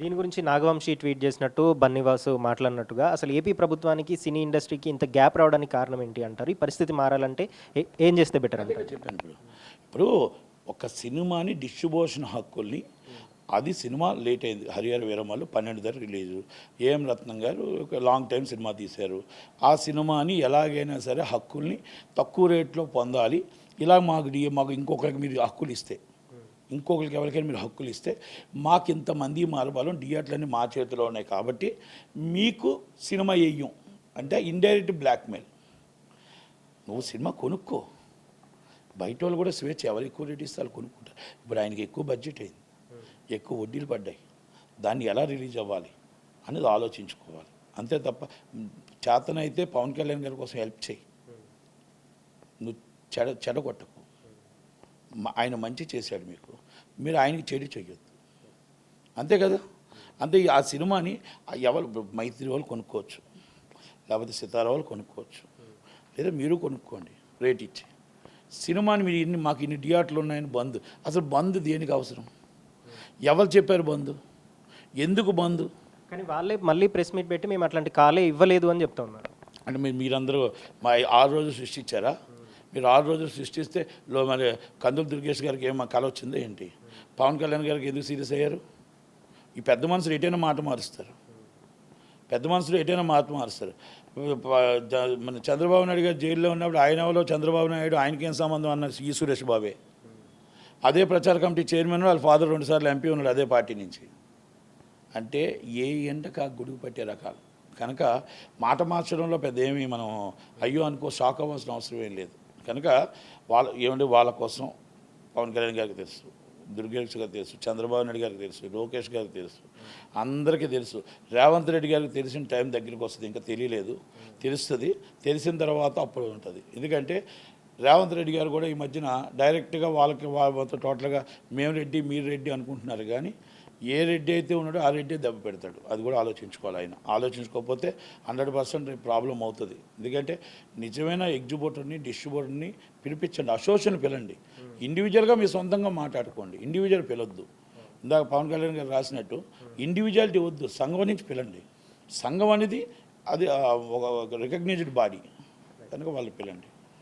దీని గురించి నాగవంశి ట్వీట్ చేసినట్టు, బన్నీవాసు మాట్లాడినట్టుగా అసలు ఏపీ ప్రభుత్వానికి, సినీ ఇండస్ట్రీకి ఇంత గ్యాప్ రావడానికి కారణం ఏంటి అంటారు? ఈ పరిస్థితి మారాలంటే ఏం చేస్తే బెటర్ అంటారు? చెప్పాను ఇప్పుడు ఒక సినిమాని డిస్ట్రిబ్యూషన్ హక్కుల్ని, అది సినిమా లేట్ అయింది. హరిహర వీరమల్లు 12 రిలీజు. ఏఎం రత్నం గారు ఒక లాంగ్ టైం సినిమా తీశారు. ఆ సినిమాని ఎలాగైనా సరే హక్కుల్ని తక్కువ రేట్లో పొందాలి. ఇలా మాకు ఇంకొకరికి మీరు హక్కులు ఇస్తే, ఇంకొకరికి ఎవరికైనా మీరు హక్కులు ఇస్తే మాకు ఇంతమంది మారబాలం, థియేటర్లన్నీ మా చేతిలో ఉన్నాయి కాబట్టి మీకు సినిమా వేయం అంటే ఇండైరెక్ట్ బ్లాక్మెయిల్. నువ్వు సినిమా కొనుక్కో, బయట వాళ్ళు కూడా స్వేచ్ఛ, ఎవరు ఎక్కువ రేట్ ఇస్తే వాళ్ళు కొనుక్కుంటారు. ఇప్పుడు ఆయనకి ఎక్కువ బడ్జెట్ అయింది, ఎక్కువ వడ్డీలు పడ్డాయి, దాన్ని ఎలా రిలీజ్ అవ్వాలి అనేది ఆలోచించుకోవాలి. అంతే తప్ప చేతనైతే పవన్ కళ్యాణ్ గారి కోసం హెల్ప్ చేయి, నువ్వు చెడగొట్టకు. ఆయన మంచి చేశాడు మీకు, మీరు ఆయనకి చెడు చెయ్యొద్దు, అంతే కదా. అంతే. ఆ సినిమాని ఎవరు మైత్రి వాళ్ళు కొనుక్కోవచ్చు, లేకపోతే సితారా వాళ్ళు కొనుక్కోవచ్చు, లేదా మీరు కొనుక్కోండి రేట్ ఇచ్చి. సినిమాని మీరు మాకు ఇన్ని థియేటర్లు ఉన్నాయని బంద్, అసలు బంద్ దేనికి అవసరం? ఎవరు చెప్పారు బంద్? ఎందుకు బంద్? కానీ వాళ్ళే మళ్ళీ ప్రెస్ మీట్ పెట్టి మేము అట్లాంటి కాలే ఇవ్వలేదు అని చెప్తా ఉన్నారు. అంటే మీరందరూ మా 6 రోజులు సృష్టించారా? మీరు 6 రోజులు సృష్టిస్తే మరి కందులు దుర్గేష్ గారికి ఏమో కళ వచ్చిందో ఏంటి? పవన్ కళ్యాణ్ గారికి ఎందుకు సీరియస్ అయ్యారు? ఈ పెద్ద మనుషులు ఎటైనా మాట మారుస్తారు, పెద్ద మనుషులు ఎటైనా మాట మారుస్తారు. మన చంద్రబాబు నాయుడు గారు జైల్లో ఉన్నప్పుడు ఆయన ఎవరో చంద్రబాబు నాయుడు, ఆయనకేం సంబంధం అన్న ఈ సురేష్ బాబే. అదే ప్రచార కమిటీ చైర్మన్, వాళ్ళ ఫాదర్ 2 సార్లు ఎంపీ ఉన్నాడు అదే పార్టీ నుంచి. అంటే ఏ ఎండక గొడుగు పట్టే రకాలు కనుక మాట మార్చడంలో పెద్ద ఏమీ మనం అయ్యో అనుకో షాక్ అవ్వాల్సిన అవసరం ఏం లేదు. కనుక వాళ్ళ కోసం పవన్ కళ్యాణ్ గారికి తెలుసు, దుర్గేష్ గారికి తెలుసు, చంద్రబాబు నాయుడు గారికి తెలుసు, లోకేష్ గారికి తెలుసు, అందరికీ తెలుసు. రేవంత్ రెడ్డి గారికి తెలిసిన టైం దగ్గరికి వస్తుంది, ఇంకా తెలియలేదు, తెలుస్తుంది. తెలిసిన తర్వాత అప్పుడు ఉంటుంది. ఎందుకంటే రేవంత్ రెడ్డి గారు కూడా ఈ మధ్యన డైరెక్ట్గా వాళ్ళతో టోటల్గా మేము రెడ్డి మీరు రెడ్డి అనుకుంటున్నారు, కానీ ఏ రెడ్డి అయితే ఉన్నాడో ఆ రెడ్డి దెబ్బ పెడతాడు. అది కూడా ఆలోచించుకోవాలి. ఆయన ఆలోచించుకోకపోతే 100% ప్రాబ్లం అవుతుంది. ఎందుకంటే నిజమైన ఎగ్జిబ్యూటర్ని, డిస్ట్రిబ్యూటర్ని పిలిపించండి, అసోసియేషన్ పిలండి. ఇండివిజువల్గా మీ సొంతంగా మాట్లాడుకోండి, ఇండివిజువల్ పిలొద్దు. ఇందాక పవన్ కళ్యాణ్ గారు రాసినట్టు ఇండివిజువాలిటీ వద్దు, సంఘం నుంచి పిలండి. సంఘం అనేది అది ఒక రికగ్నైజ్డ్ బాడీ కనుక వాళ్ళు పిలండి.